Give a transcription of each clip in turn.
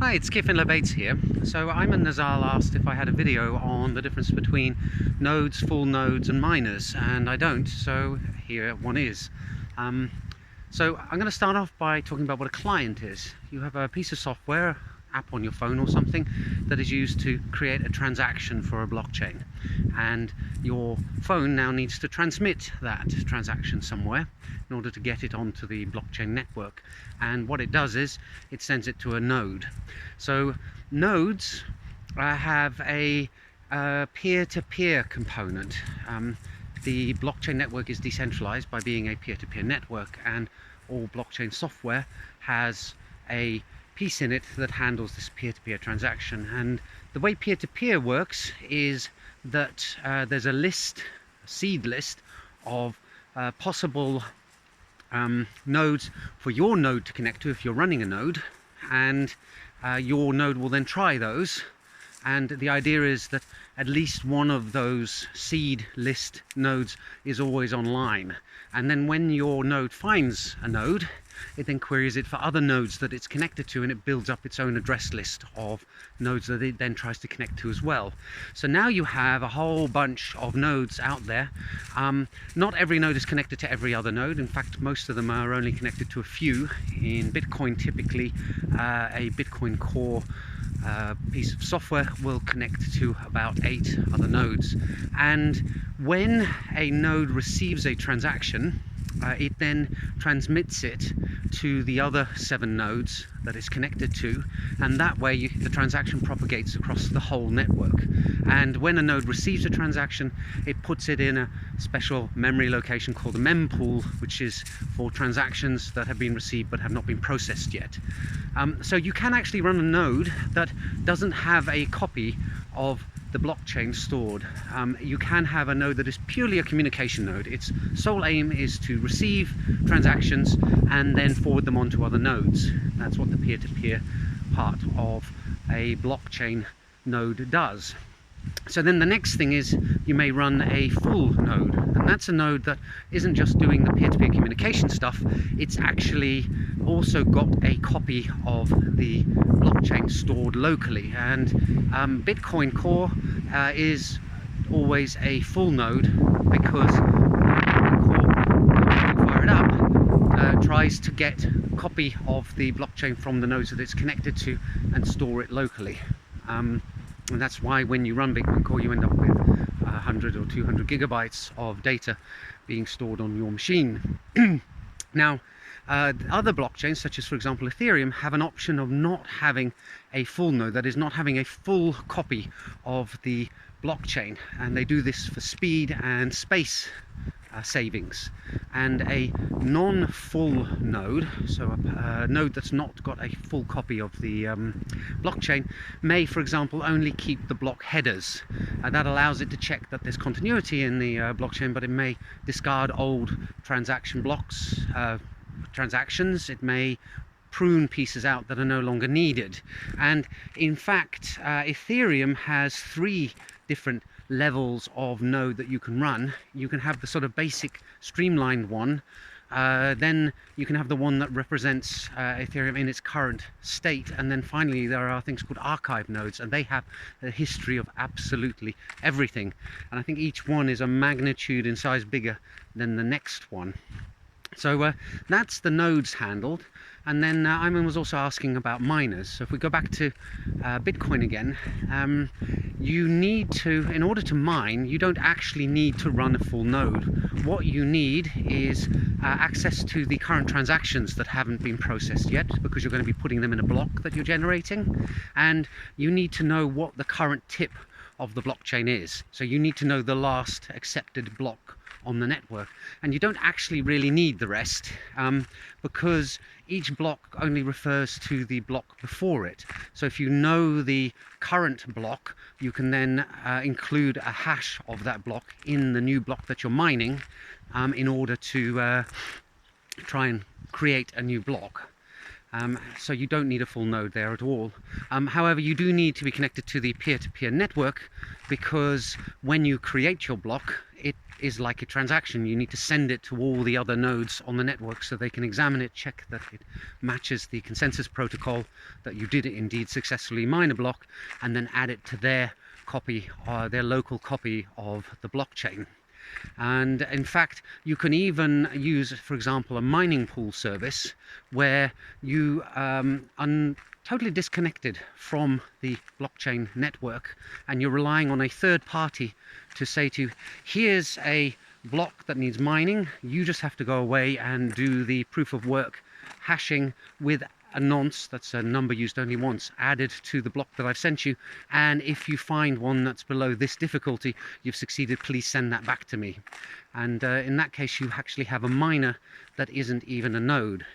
Hi, it's Kifin Lebates here. So Ayman Nazal asked if I had a video on the difference between nodes, full nodes and miners, and I don't, so here one is. So I'm going to start off by talking about what a client is. You have a piece of software, app on your phone or something, that is used to create a transaction for a blockchain, and your phone now needs to transmit that transaction somewhere in order to get it onto the blockchain network. And what it does is it sends it to a node. So nodes have a peer-to-peer component. The blockchain network is decentralized by being a peer-to-peer network, and all blockchain software has a piece in it that handles this peer-to-peer transaction. And the way peer-to-peer works is that there's a seed list of possible nodes for your node to connect to if you're running a node, and your node will then try those. And the idea is that at least one of those seed list nodes is always online. And then when your node finds a node, it then queries it for other nodes that it's connected to, and it builds up its own address list of nodes that it then tries to connect to as well. So now you have a whole bunch of nodes out there. Not every node is connected to every other node. In fact, most of them are only connected to a few. In Bitcoin, typically, a Bitcoin Core piece of software will connect to about 8 other nodes. And when a node receives a transaction, it then transmits it to the other 7 nodes that it's connected to, and that way the transaction propagates across the whole network. And when a node receives a transaction, it puts it in a special memory location called a mempool, which is for transactions that have been received but have not been processed yet. So you can actually run a node that doesn't have a copy of the blockchain stored. You can have a node that is purely a communication node. Its sole aim is to receive transactions and then forward them on to other nodes. That's what the peer-to-peer part of a blockchain node does. So then the next thing is you may run a full node, and that's a node that isn't just doing the peer-to-peer communication stuff, it's actually also got a copy of the blockchain stored locally. And Bitcoin Core is always a full node, because Bitcoin Core, when you fire it up, tries to get a copy of the blockchain from the nodes that it's connected to and store it locally. And that's why when you run Bitcoin Core, you end up with 100 or 200 gigabytes of data being stored on your machine. Now, other blockchains, such as, for example, Ethereum, have an option of not having a full node, that is, not having a full copy of the blockchain. And they do this for speed and space savings. And a non-full node, so a node that's not got a full copy of the blockchain, may, for example, only keep the block headers. That allows it to check that there's continuity in the blockchain, but it may discard old transaction blocks, transactions. It may prune pieces out that are no longer needed. And in fact, Ethereum has 3 different levels of node that you can run. You can have the sort of basic streamlined one, then you can have the one that represents Ethereum in its current state, and then finally there are things called archive nodes, and they have a history of absolutely everything, and I think each one is a magnitude in size bigger than the next one. So that's the nodes handled. And then Ayman was also asking about miners. So if we go back to Bitcoin again, you need to, in order to mine, you don't actually need to run a full node. What you need is access to the current transactions that haven't been processed yet, because you're going to be putting them in a block that you're generating. And you need to know what the current tip of the blockchain is. So you need to know the last accepted block on the network, and you don't actually really need the rest, because each block only refers to the block before it. So if you know the current block, you can then include a hash of that block in the new block that you're mining, in order to try and create a new block. So you don't need a full node there at all. However, you do need to be connected to the peer-to-peer network, because when you create your block, it is like a transaction. You need to send it to all the other nodes on the network so they can examine it, check that it matches the consensus protocol, that you did indeed successfully mine a block, and then add it to their copy, their local copy of the blockchain. And in fact, you can even use, for example, a mining pool service where you are totally disconnected from the blockchain network, and you're relying on a third party to say to you, here's a block that needs mining, you just have to go away and do the proof of work hashing with a nonce, that's a number used only once, added to the block that I've sent you, and if you find one that's below this difficulty, you've succeeded, please send that back to me. And in that case, you actually have a miner that isn't even a node.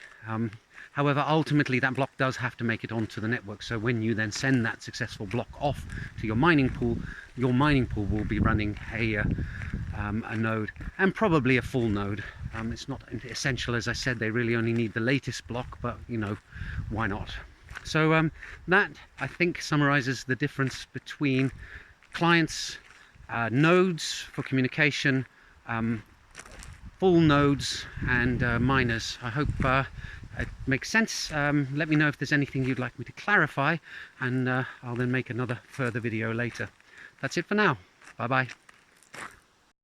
However, ultimately that block does have to make it onto the network, so when you then send that successful block off to your mining pool will be running a node, and probably a full node. It's not essential, as I said, they really only need the latest block, but you know, why not? So that, I think, summarizes the difference between clients, nodes for communication, full nodes, and miners. I hope it makes sense. Let me know if there's anything you'd like me to clarify, and I'll then make another further video later. That's it for now. Bye bye.